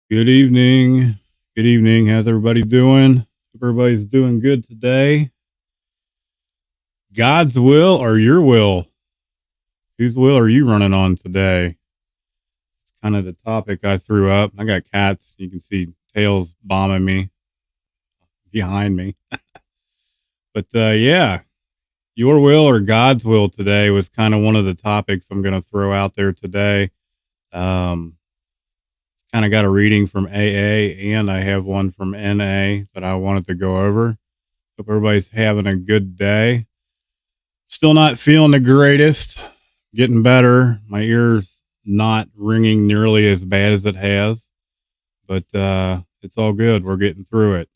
Good evening. Good evening. How's everybody doing? Hope everybody's doing good today. God's will or your will? Whose will are you running on today? It's kind of the topic I threw up. I got cats. You can see tails bombing me behind me. But yeah, your will or God's will today was kind of one of the topics I'm going to throw out there today. Um, Kind of got a reading from AA and I have one from NA that I wanted to go over. Hope everybody's having a good day. Still not feeling the greatest. Getting better. My ears not ringing nearly as bad as it has, but it's all good. We're getting through it.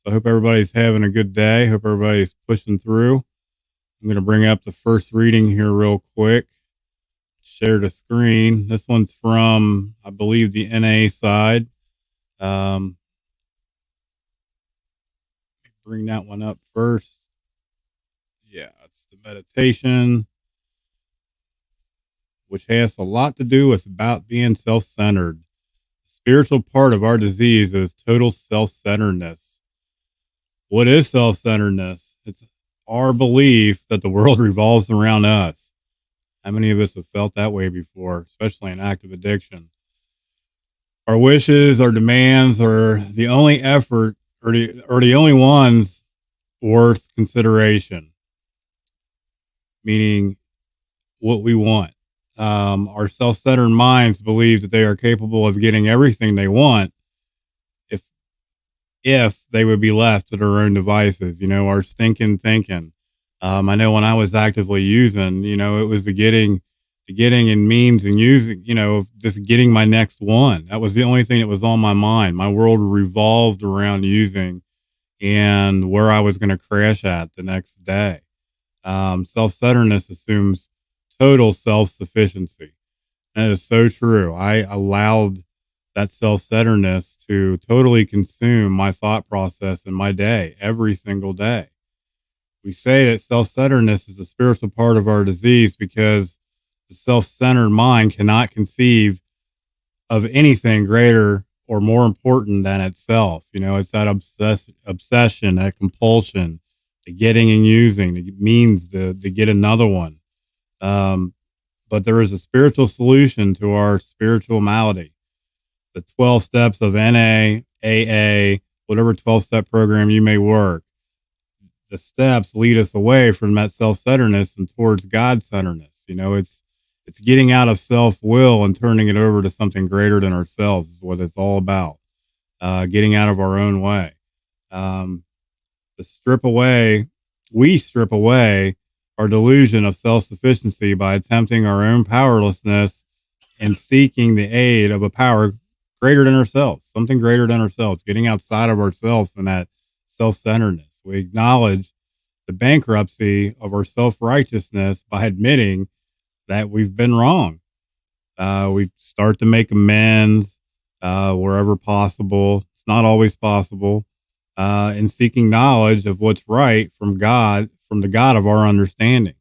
So I hope everybody's having a good day. Hope everybody's pushing through. I'm going to bring up the first reading here real quick. Share the screen. This one's from, I believe, the NA side. Bring that one up first. Yeah, it's the meditation, which has a lot to do with about being self-centered. The spiritual part of our disease is total self-centeredness. What is self-centeredness? It's our belief that the world revolves around us. How many of us have felt that way before, especially in active addiction? Our wishes, our demands are the only effort or the only ones worth consideration, meaning what we want. Our self-centered minds believe that they are capable of getting everything they want if they would be left to their own devices. Our stinking thinking. I know when I was actively using, it was the getting and means and using, just getting my next one. That was the only thing that was on my mind. My world revolved around using and where I was going to crash at the next day. Self-centeredness assumes total self-sufficiency. That is so true. I allowed that self-centeredness to totally consume my thought process in my day, every single day. We say that self-centeredness is a spiritual part of our disease because the self-centered mind cannot conceive of anything greater or more important than itself. It's that obsession, that compulsion, the getting and using, the means to get another one. But there is a spiritual solution to our spiritual malady. The 12 steps of NA, AA, whatever 12-step program you may work. The steps lead us away from that self-centeredness and towards God-centeredness. It's getting out of self-will and turning it over to something greater than ourselves is what it's all about. Getting out of our own way. To we strip away our delusion of self-sufficiency by attempting our own powerlessness and seeking the aid of a power greater than ourselves, something greater than ourselves, getting outside of ourselves and that self-centeredness. We acknowledge the bankruptcy of our self-righteousness by admitting that we've been wrong. We start to make amends wherever possible. It's not always possible. In seeking knowledge of what's right from God, from the God of our understanding.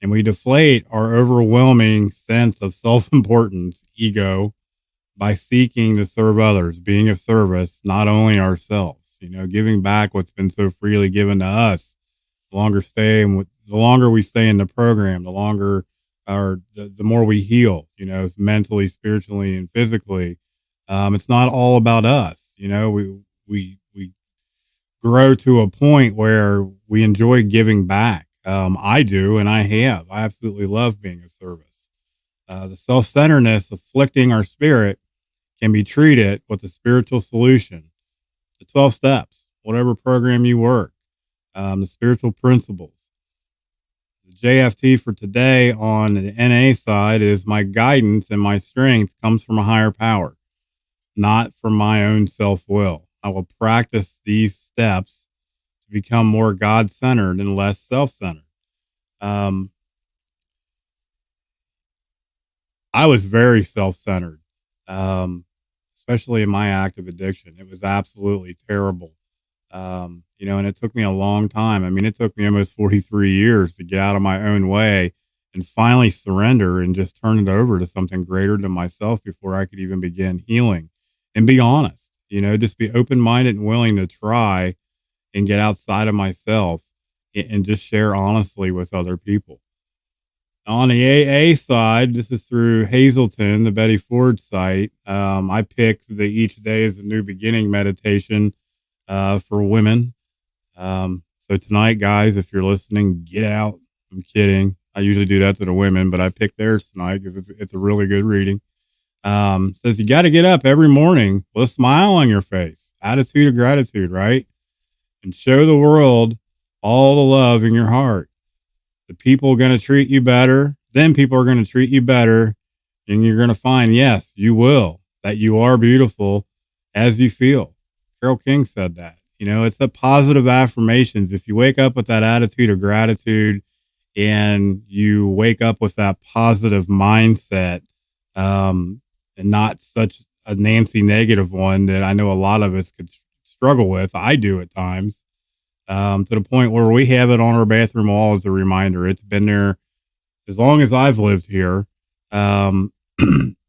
And we deflate our overwhelming sense of self-importance, ego, by seeking to serve others, being of service, not only ourselves, giving back what's been so freely given to us. The longer we stay in the program, the more we heal, mentally, spiritually, and physically. It's not all about us. We grow to a point where we enjoy giving back. I do, and I have. I absolutely love being of service. The self-centeredness afflicting our spirit can be treated with a spiritual solution. The 12 steps, whatever program you work, the spiritual principles. The JFT for today on the NA side is my guidance and my strength comes from a higher power, not from my own self-will. I will practice these steps to become more God-centered and less self-centered. I was very self-centered, especially in my active addiction. It was absolutely terrible. And it took me a long time. I mean, it took me almost 43 years to get out of my own way and finally surrender and just turn it over to something greater than myself before I could even begin healing. and be honest, just be open minded and willing to try and get outside of myself and just share honestly with other people. On the AA side, this is through Hazelton, the Betty Ford site. I picked the Each Day is a New Beginning meditation for women. So tonight, guys, if you're listening, get out. I'm kidding. I usually do that to the women, but I picked theirs tonight because it's a really good reading. Says you got to get up every morning with a smile on your face, attitude of gratitude, right? And show the world all the love in your heart. The people are going to treat you better. Then people are going to treat you better. And you're going to find, yes, you will, that you are beautiful as you feel. Carol King said that. It's the positive affirmations. If you wake up with that attitude of gratitude and you wake up with that positive mindset, and not such a Nancy negative one that I know a lot of us could struggle with. I do at times, to the point where we have it on our bathroom wall as a reminder. It's been there as long as I've lived here. And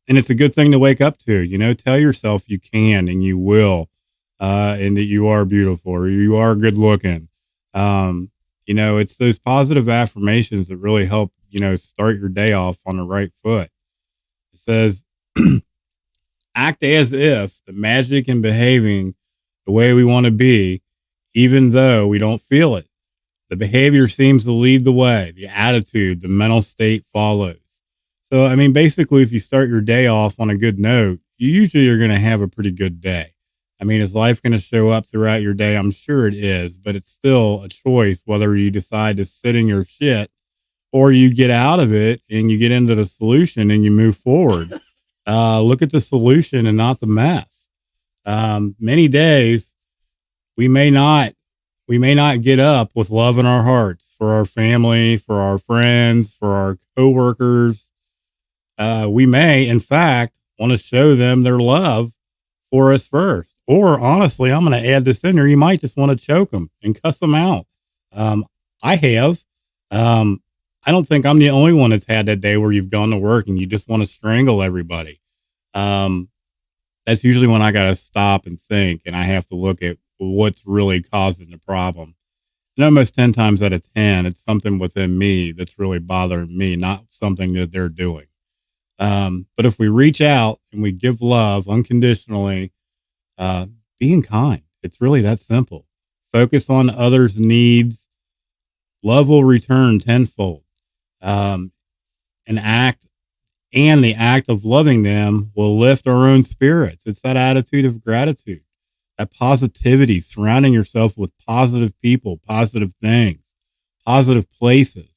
it's a good thing to wake up to, tell yourself you can and you will, and that you are beautiful or you are good looking. It's those positive affirmations that really help, start your day off on the right foot. It says, act as if the magic and behaving the way we want to be, even though we don't feel it. The behavior seems to lead the way. The attitude, the mental state follows. So, basically, if you start your day off on a good note, you usually are going to have a pretty good day. Is life going to show up throughout your day? I'm sure it is, but it's still a choice whether you decide to sit in your shit or you get out of it and you get into the solution and you move forward. Look at the solution and not the mess. Many days we may not get up with love in our hearts for our family, for our friends, for our coworkers. We may, in fact, want to show them their love for us first. Or honestly, I'm going to add this in there. You might just want to choke them and cuss them out. I have. I don't think I'm the only one that's had that day where you've gone to work and you just want to strangle everybody. That's usually when I got to stop and think, and I have to look at what's really causing the problem. And almost 10 times out of 10, it's something within me that's really bothering me, not something that they're doing. But if we reach out and we give love unconditionally, being kind, it's really that simple. Focus on others' needs. Love will return tenfold. And the act of loving them will lift our own spirits. It's that attitude of gratitude, that positivity, surrounding yourself with positive people, positive things, positive places.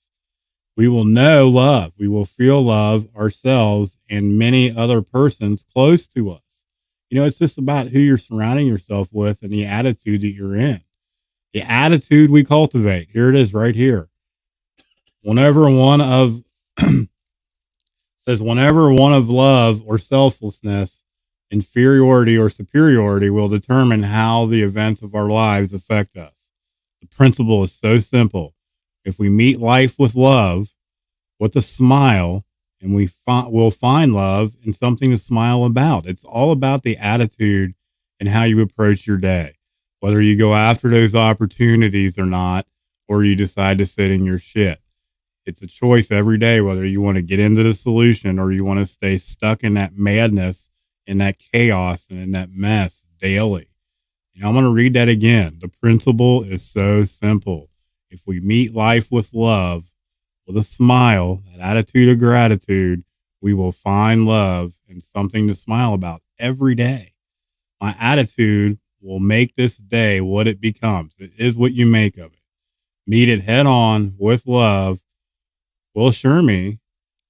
We will know love. We will feel love ourselves and many other persons close to us. It's just about who you're surrounding yourself with and the attitude that you're in. The attitude we cultivate. Here it is right here. Whenever one of love or selflessness, inferiority or superiority will determine how the events of our lives affect us. The principle is so simple. If we meet life with love, with a smile, and we'll find love and something to smile about. It's all about the attitude and how you approach your day, whether you go after those opportunities or not, or you decide to sit in your shit. It's a choice every day, whether you want to get into the solution or you want to stay stuck in that madness, in that chaos, and in that mess daily. I'm going to read that again. The principle is so simple. If we meet life with love, with a smile, that attitude of gratitude, we will find love and something to smile about every day. My attitude will make this day what it becomes. It is what you make of it. Meet it head on with love will assure me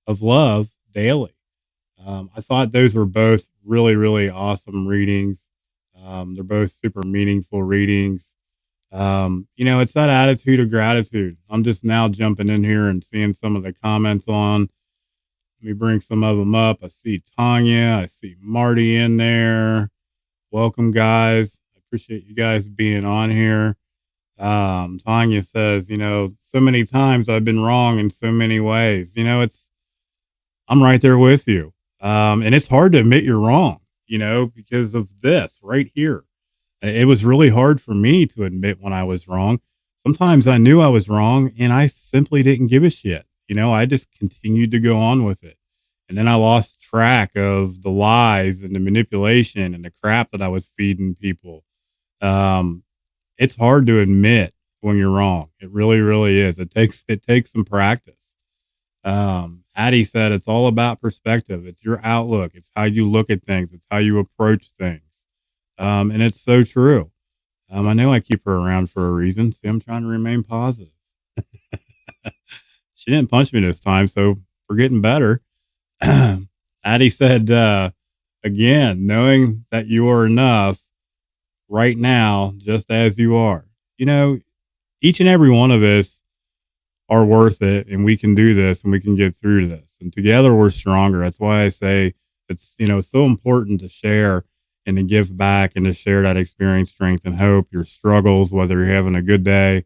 of love daily. I thought those were both really, really awesome readings. They're both super meaningful readings. It's that attitude of gratitude. I'm just now jumping in here and seeing some of the comments on. Let me bring some of them up. I see Tanya. I see Marty in there. Welcome, guys. I appreciate you guys being on here. Tanya says, so many times I've been wrong in so many ways. I'm right there with you. And it's hard to admit you're wrong. because of this right here. It was really hard for me to admit when I was wrong. Sometimes I knew I was wrong and I simply didn't give a shit. I just continued to go on with it. And then I lost track of the lies and the manipulation and the crap that I was feeding people. Um, it's hard to admit when you're wrong. It really, really is. It takes some practice. Addie said it's all about perspective. It's your outlook. It's how you look at things. It's how you approach things. And it's so true. I know I keep her around for a reason. See, I'm trying to remain positive. She didn't punch me this time, so we're getting better. Addie said, again, knowing that you are enough right now, just as you are. You know, each and every one of us are worth it, and we can do this and we can get through this. And together we're stronger. That's why I say it's so important to share and to give back and to share that experience, strength, and hope, your struggles, whether you're having a good day,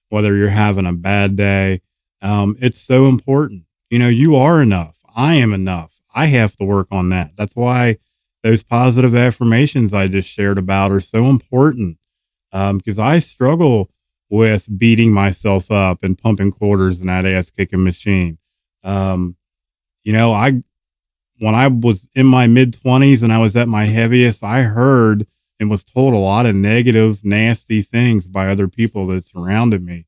whether you're having a bad day. It's so important. You are enough. I am enough. I have to work on that. That's why those positive affirmations I just shared about are so important, because I struggle with beating myself up and pumping quarters in that ass kicking machine. Um, I when I was in my mid 20s and I was at my heaviest, I heard and was told a lot of negative, nasty things by other people that surrounded me.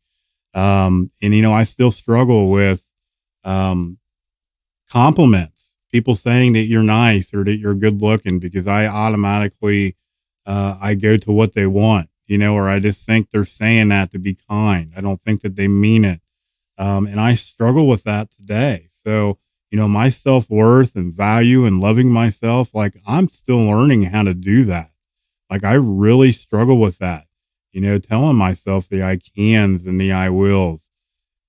And I still struggle with um, compliments, people saying that you're nice or that you're good looking, because I automatically I go to what they want, or I just think they're saying that to be kind. I don't think that they mean it. And I struggle with that today. So, my self worth and value and loving myself, like I'm still learning how to do that. Like I really struggle with that, telling myself the I cans and the I wills.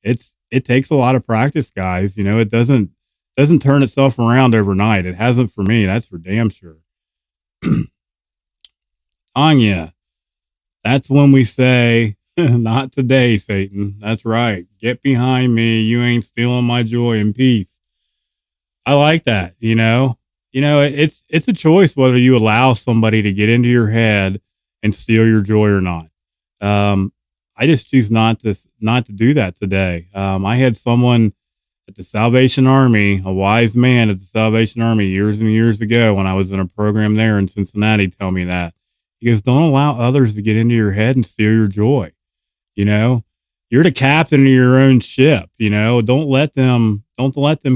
It takes a lot of practice, guys. It doesn't turn itself around overnight. It hasn't for me. That's for damn sure. Anya, that's when we say, not today, Satan. That's right. Get behind me. You ain't stealing my joy and peace. I like that. It's a choice whether you allow somebody to get into your head and steal your joy or not. Um, I just choose not to do that today. I had someone at the Salvation Army, a wise man at the Salvation Army years and years ago when I was in a program there in Cincinnati, tell me that. He goes, don't allow others to get into your head and steal your joy. You know, you're the captain of your own ship. Don't let them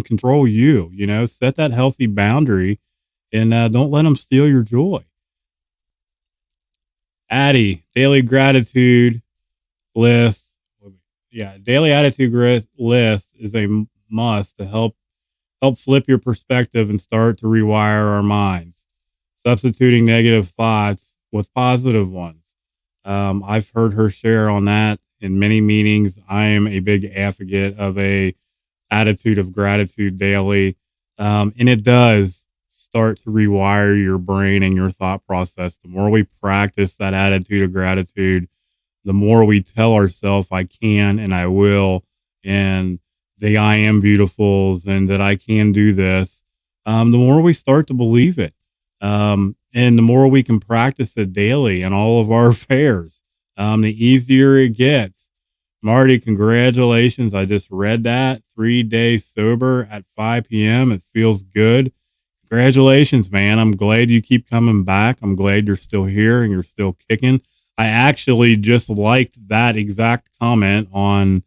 control you. Set that healthy boundary and don't let them steal your joy. Addie, daily gratitude list. Yeah, daily list is a must to help flip your perspective and start to rewire our minds, substituting negative thoughts with positive ones. I've heard her share on that in many meetings. I am a big advocate of a attitude of gratitude daily, and it does start to rewire your brain and your thought process. The more we practice that attitude of gratitude, the more we tell ourselves I can and I will, and the I am beautifuls and that I can do this, the more we start to believe it. And the more we can practice it daily in all of our affairs, the easier it gets. Marty, congratulations. I just read that. 3 days sober at 5 p.m. It feels good. Congratulations, man. I'm glad you keep coming back. I'm glad you're still here and you're still kicking. I actually just liked that exact comment on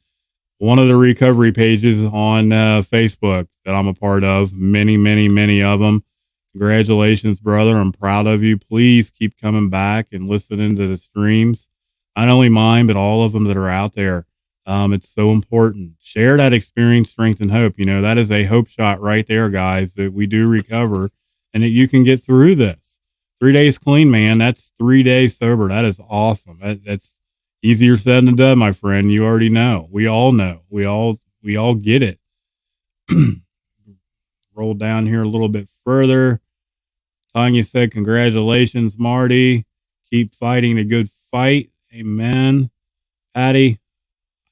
one of the recovery pages on Facebook that I'm a part of. Many, many, many of them. Congratulations, brother. I'm proud of you. Please keep coming back and listening to the streams. Not only mine, but all of them that are out there. It's so important. Share that experience, strength, and hope. That is a hope shot right there, guys, that we do recover and that you can get through this. 3 days clean, man. That's 3 days sober. That is awesome. That's easier said than done, my friend. You already know. We all know. We all get it. Roll down here a little bit further. Tanya said, congratulations, Marty. Keep fighting the good fight. Amen. Patty,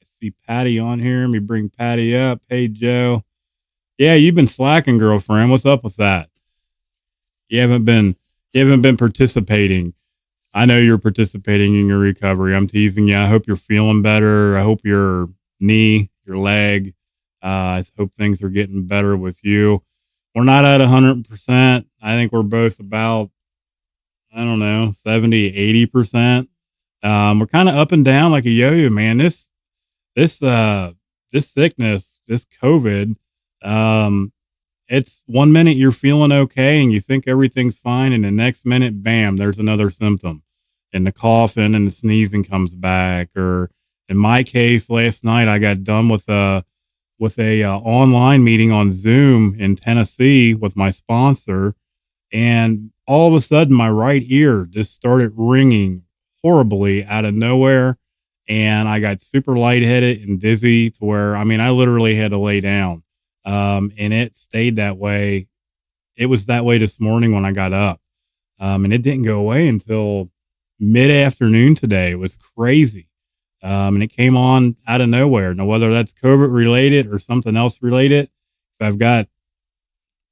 I see Patty on here. Let me bring Patty up. Hey, Joe. Yeah, you've been slacking, girlfriend. What's up with that? You haven't been You haven't been participating. I know you're participating in your recovery. I'm teasing you. I hope you're feeling better. I hope your knee, your leg, I hope things are getting better with you. We're not at 100%. I think we're both about, I don't know, 70, 80%. We're kind of up and down like a yo-yo, man. This, uh, this sickness, this COVID, um, it's 1 minute you're feeling okay and you think everything's fine, and the next minute, bam, there's another symptom, and the coughing and the sneezing comes back. Or in my case, last night I got done with a online meeting on Zoom in Tennessee with my sponsor, and all of a sudden my right ear just started ringing horribly out of nowhere, and I got super lightheaded and dizzy to where, I mean, I literally had to lay down. And it stayed that way. It was that way this morning when I got up. And it didn't go away until mid afternoon today. It was crazy. And it came on out of nowhere. Now, whether that's COVID related or something else related, if I've got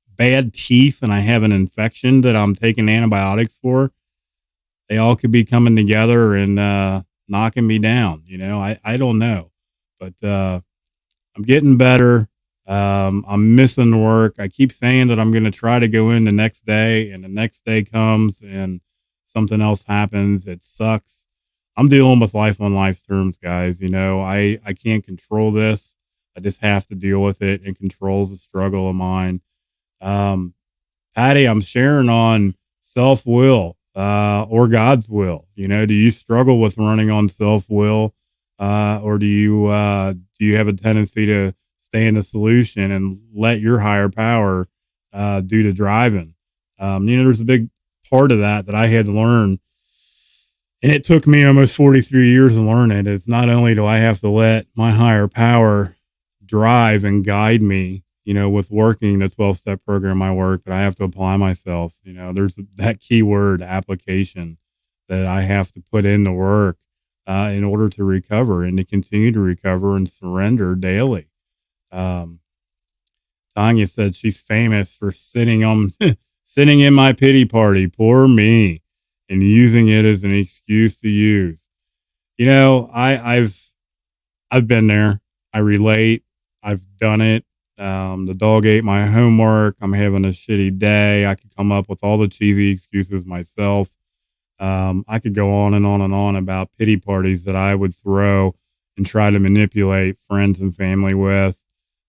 bad teeth and I have an infection that I'm taking antibiotics for, they all could be coming together and knocking me down. I don't know, but I'm getting better. I'm missing work. I keep saying that I'm going to try to go in the next day, and the next day comes and something else happens. It sucks. I'm dealing with life on life terms, guys. I can't control this. I just have to deal with it. It controls a struggle of mine. Um, Patty, I'm sharing on self will or God's will. Do you struggle with running on self will, or do you have a tendency to stay in the solution and let your higher power do the driving? There's a big part of that I had to learn, and it took me almost 43 years to learn it. It's not only do I have to let my higher power drive and guide me, with working the 12-step program I work, but I have to apply myself. There's that key word, application, that I have to put in the work in order to recover and to continue to recover and surrender daily. Um, Tanya said she's famous for sitting in my pity party, poor me, and using it as an excuse to use. I've been there. I relate. I've done it. The dog ate my homework. I'm having a shitty day. I could come up with all the cheesy excuses myself. I could go on and on and on about pity parties that I would throw and try to manipulate friends and family with,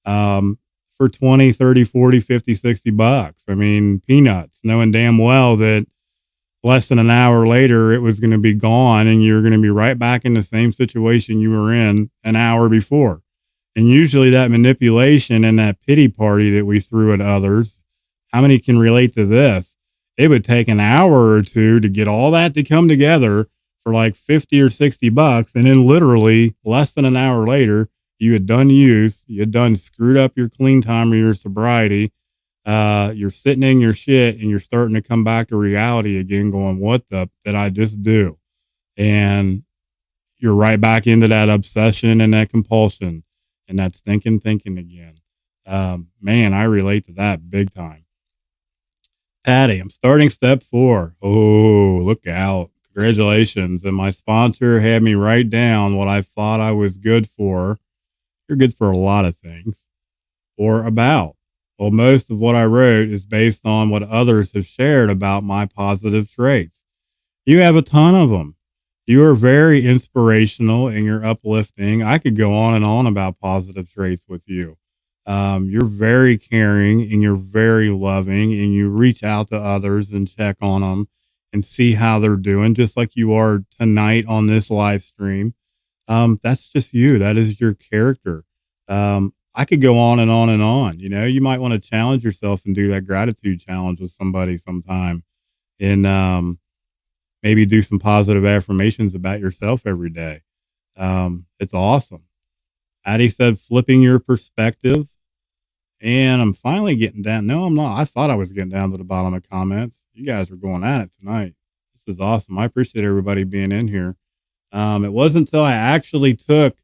for 20, 30, 40, 50, 60 bucks. I mean, peanuts, knowing damn well that less than an hour later, it was going to be gone and you're going to be right back in the same situation you were in an hour before. And usually that manipulation and that pity party that we threw at others, how many can relate to this? It would take an hour or two to get all that to come together for like 50 or 60 bucks. And then literally less than an hour later, you had done use, you had done screwed up your clean time or your sobriety. You're sitting in your shit and you're starting to come back to reality again, going, what did I just do? And you're right back into that obsession and that compulsion and that stinking thinking again. Man, I relate to that big time. Patty, I'm starting step 4. Oh, look out. Congratulations. And my sponsor had me write down what I thought I was good for. You're good for a lot of things, or about. Well, most of what I wrote is based on what others have shared about my positive traits. You have a ton of them. You are very inspirational and you're uplifting. I could go on and on about positive traits with you. You're very caring and you're very loving, and you reach out to others and check on them and see how they're doing, just like you are tonight on this live stream. That's just you. That is your character. I could go on and on and on. You might want to challenge yourself and do that gratitude challenge with somebody sometime, and maybe do some positive affirmations about yourself every day. It's awesome. Addie said, flipping your perspective. And I'm finally getting down. No, I'm not. I thought I was getting down to the bottom of comments. You guys are going at it tonight. This is awesome. I appreciate everybody being in here. It wasn't until I actually took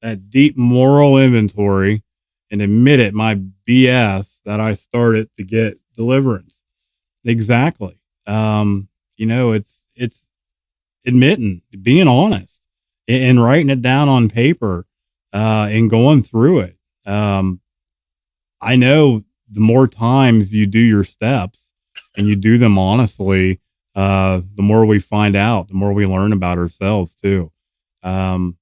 that deep moral inventory and admitted my BS that I started to get deliverance. Exactly. Um, it's admitting, being honest, and writing it down on paper, and going through it. Um, I know the more times you do your steps and you do them honestly, the more we find out, the more we learn about ourselves too. Um,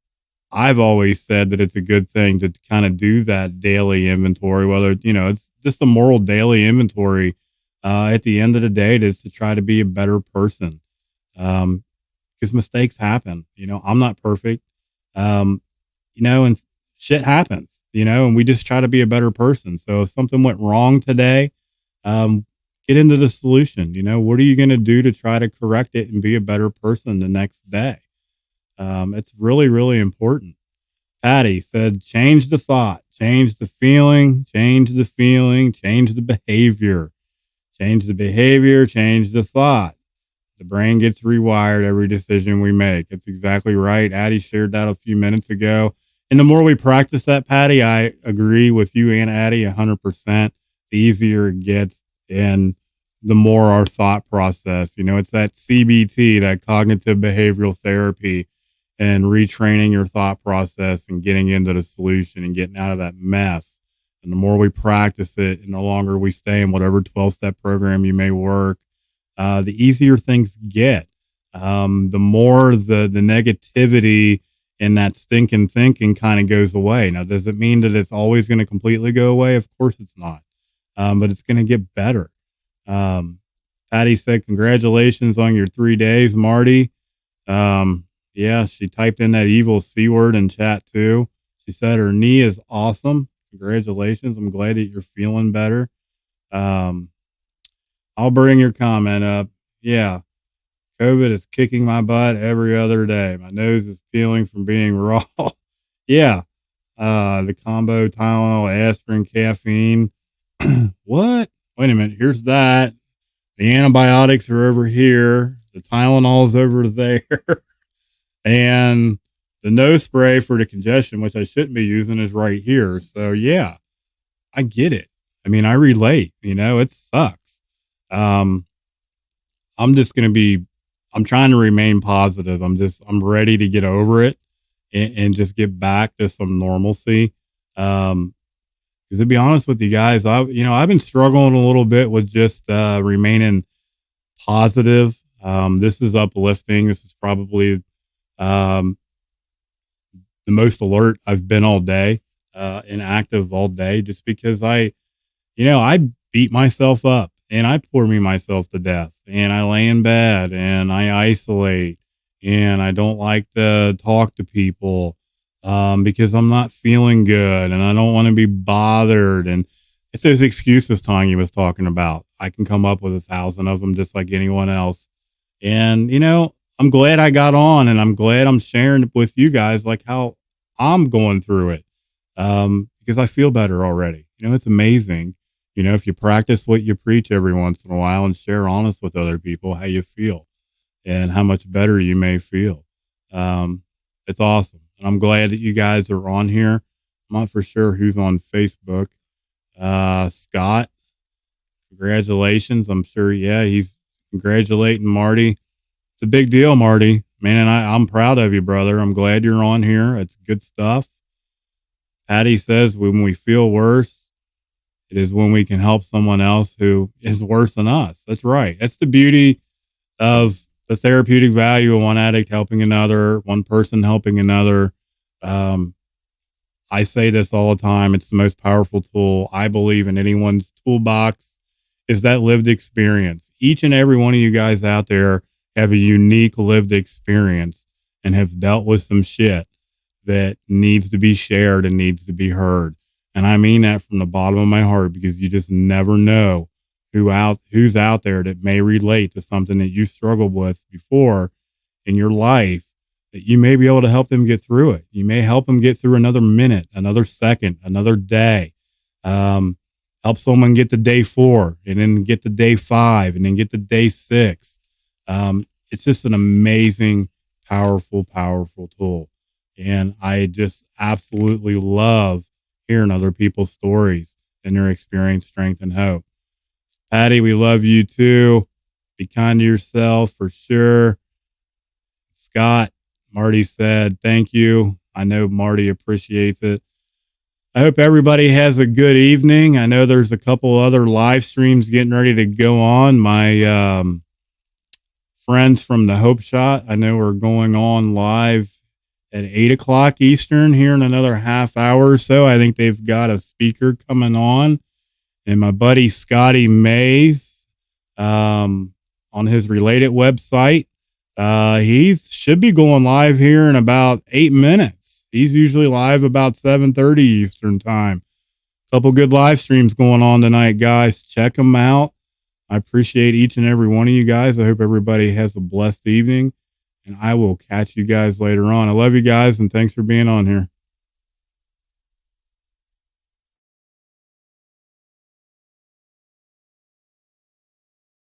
I've always said that it's a good thing to kind of do that daily inventory, whether, it's just a moral daily inventory, at the end of the day, to try to be a better person. Um, because mistakes happen. I'm not perfect. Um, and shit happens, and we just try to be a better person. So if something went wrong today, um, get into the solution. What are you going to do to try to correct it and be a better person the next day? It's really, really important. Patty said, change the thought, change the feeling, change the feeling, change the behavior, change the behavior, change the thought. The brain gets rewired every decision we make. It's exactly right. Addie shared that a few minutes ago. And the more we practice that, Patty, I agree with you and Addie 100%. The easier it gets and the more our thought process, it's that CBT, that cognitive behavioral therapy, and retraining your thought process and getting into the solution and getting out of that mess. And the more we practice it and the longer we stay in whatever 12-step program you may work, the easier things get. The more the negativity and that stinking thinking kind of goes away. Now, does it mean that it's always going to completely go away? Of course it's not. But it's going to get better. Um, Patty said, congratulations on your 3 days, Marty. Yeah, she typed in that evil C word in chat too. She said her knee is awesome. Congratulations. I'm glad that you're feeling better. Um, I'll bring your comment up. Yeah, COVID is kicking my butt every other day. My nose is peeling from being raw. Yeah, the combo Tylenol, aspirin, caffeine. What? Wait a minute. Here's that. The antibiotics are over here. The Tylenol's over there. And the nose spray for the congestion, which I shouldn't be using, is right here. So, yeah, I get it. I mean, I relate. It sucks. Um, I'm just going to be, I'm trying to remain positive. I'm ready to get over it and just get back to some normalcy. Because to be honest with you guys, I've been struggling a little bit with just remaining positive. This is uplifting. This is probably um, the most alert I've been all day, and active all day, just because I beat myself up and I pour me myself to death and I lay in bed and I isolate and I don't like to talk to people, because I'm not feeling good and I don't want to be bothered. And it's those excuses Tanya was talking about. I can come up with 1,000 of them just like anyone else. And, I'm glad I got on and I'm glad I'm sharing with you guys like how I'm going through it. Because I feel better already. It's amazing. If you practice what you preach every once in a while and share honest with other people how you feel and how much better you may feel. Um, it's awesome. And I'm glad that you guys are on here. I'm not for sure who's on Facebook. Scott, congratulations. I'm sure, yeah, he's congratulating Marty. It's a big deal, Marty. Man, and I'm proud of you, brother. I'm glad you're on here. It's good stuff. Patty says when we feel worse, it is when we can help someone else who is worse than us. That's right. That's the beauty of the therapeutic value of one addict helping another, one person helping another. Um, I say this all the time. It's the most powerful tool I believe in anyone's toolbox is that lived experience. Each and every one of you guys out there have a unique lived experience and have dealt with some shit that needs to be shared and needs to be heard. And I mean that from the bottom of my heart because you just never know who's out there that may relate to something that you struggled with before in your life, that you may be able to help them get through it. You may help them get through another minute, another second, another day. Um, Help someone get to day 4 and then get to day 5 and then get to day 6. It's just an amazing, powerful, powerful tool. And I just absolutely love hearing other people's stories and their experience, strength, and hope. Patty, we love you too. Be kind to yourself for sure. Scott, Marty said, thank you. I know Marty appreciates it. I hope everybody has a good evening. I know there's a couple other live streams getting ready to go on. My friends from the Hope Shot, I know, are going on live at 8 o'clock Eastern here in another half hour or so. I think they've got a speaker coming on. And my buddy Scotty Mays, on his Related website, he should be going live here in about 8 minutes. He's usually live about 7:30 Eastern time. Couple good live streams going on tonight, guys. Check them out. I appreciate each and every one of you guys. I hope everybody has a blessed evening, and I will catch you guys later on. I love you guys, and thanks for being on here.